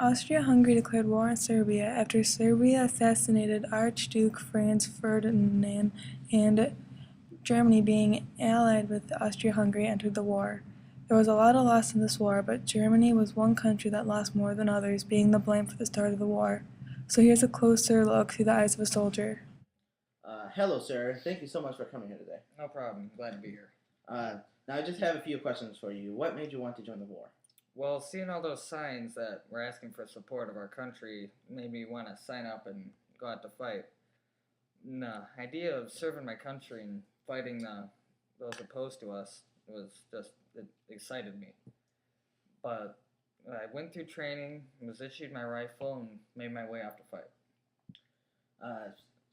Austria-Hungary declared war on Serbia after Serbia assassinated Archduke Franz Ferdinand, and Germany, being allied with Austria-Hungary, entered the war. There was a lot of loss in this war, but Germany was one country that lost more than others, being the blame for the start of the war. So here's a closer look through the eyes of a soldier. Hello, sir. Thank you so much for coming here today. No problem. Glad to be here. Now, I just have a few questions for you. What made you want to join the war? Well, seeing all those signs that we're asking for support of our country made me want to sign up and go out to fight. And the idea of serving my country and fighting those opposed to us it excited me. But I went through training, was issued my rifle, and made my way off to fight.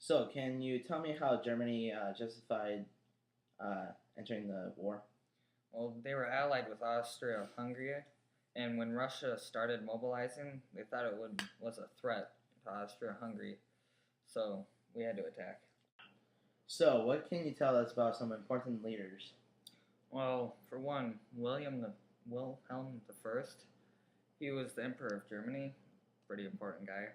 So, can you tell me how Germany justified entering the war? Well, they were allied with Austria-Hungary, and when Russia started mobilizing, they thought was a threat to Austria-Hungary, so we had to attack. So, what can you tell us about some important leaders? Well, for one, Wilhelm I, he was the Emperor of Germany, pretty important guy,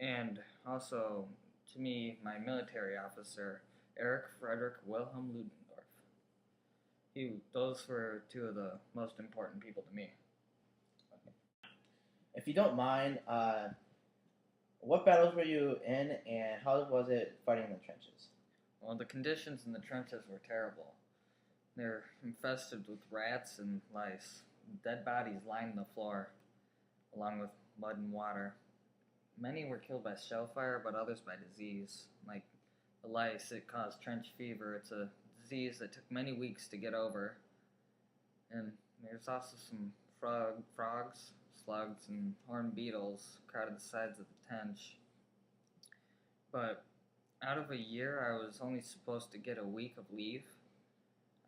and also, to me, my military officer, Erich Friedrich Wilhelm Ludendorff. Those were two of the most important people to me. If you don't mind, what battles were you in, and how was it fighting in the trenches? Well, the conditions in the trenches were terrible. They're infested with rats and lice. Dead bodies lined the floor, along with mud and water. Many were killed by shell fire, but others by disease. Like the lice, it caused trench fever. It's a disease that took many weeks to get over. And there's also some frogs, slugs, and horned beetles crowded the sides of the trench. But out of a year, I was only supposed to get a week of leave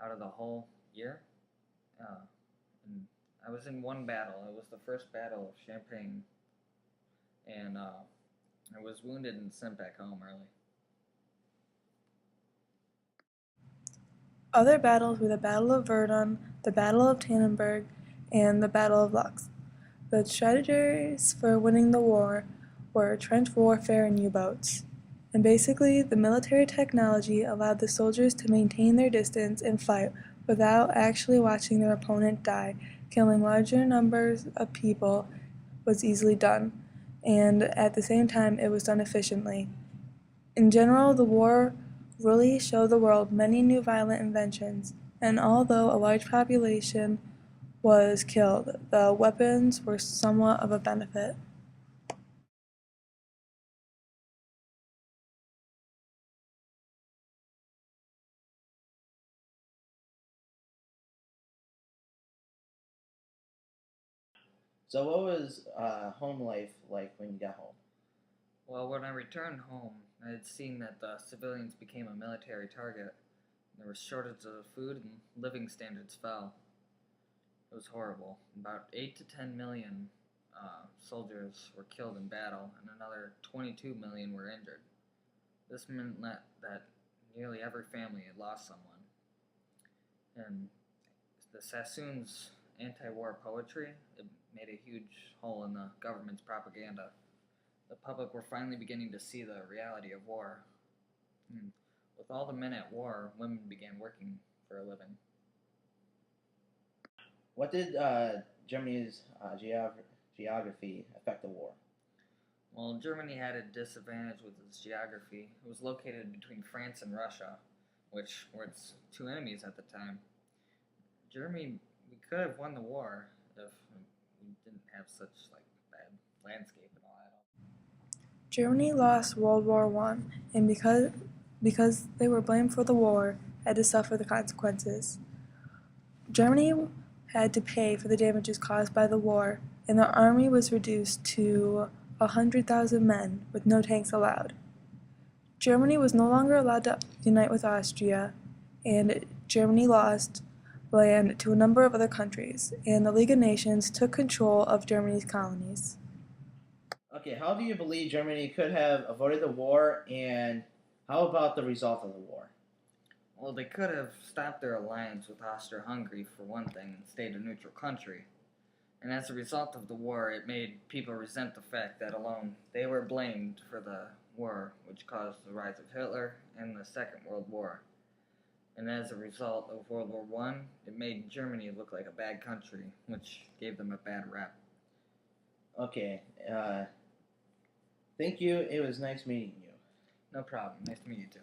out of the whole year. And I was in one battle. It was the first battle of Champagne. And I was wounded and sent back home early. Other battles were the Battle of Verdun, the Battle of Tannenberg, and the Battle of Lux. The strategies for winning the war were trench warfare and U-boats. And basically, the military technology allowed the soldiers to maintain their distance and fight without actually watching their opponent die. Killing larger numbers of people was easily done, and at the same time, it was done efficiently. In general, the war really showed the world many new violent inventions, and although a large population was killed, the weapons were somewhat of a benefit. So, what was home life like when you got home? Well, when I returned home, I had seen that the civilians became a military target. There was shortages of food and living standards fell. It was horrible. About 8 to 10 million soldiers were killed in battle, and another 22 million were injured. This meant that nearly every family had lost someone. And the Sassoon's anti-war poetry, it made a huge hole in the government's propaganda. The public were finally beginning to see the reality of war. And with all the men at war, women began working for a living. What did Germany's geography affect the war? Well, Germany had a disadvantage with its geography. It was located between France and Russia, which were its two enemies at the time. Germany, we could have won the war if we didn't have such bad landscape and all that. Germany lost World War I, and because they were blamed for the war, had to suffer the consequences. Germany had to pay for the damages caused by the war, and their army was reduced to 100,000 men, with no tanks allowed. Germany was no longer allowed to unite with Austria, and Germany lost land to a number of other countries, and the League of Nations took control of Germany's colonies. Okay, how do you believe Germany could have avoided the war, and how about the result of the war? Well, they could have stopped their alliance with Austria-Hungary for one thing and stayed a neutral country. And as a result of the war, it made people resent the fact that alone they were blamed for the war, which caused the rise of Hitler and the Second World War. And as a result of World War One, it made Germany look like a bad country, which gave them a bad rep. Okay. Thank you. It was nice meeting you. No problem. Nice to meet you too.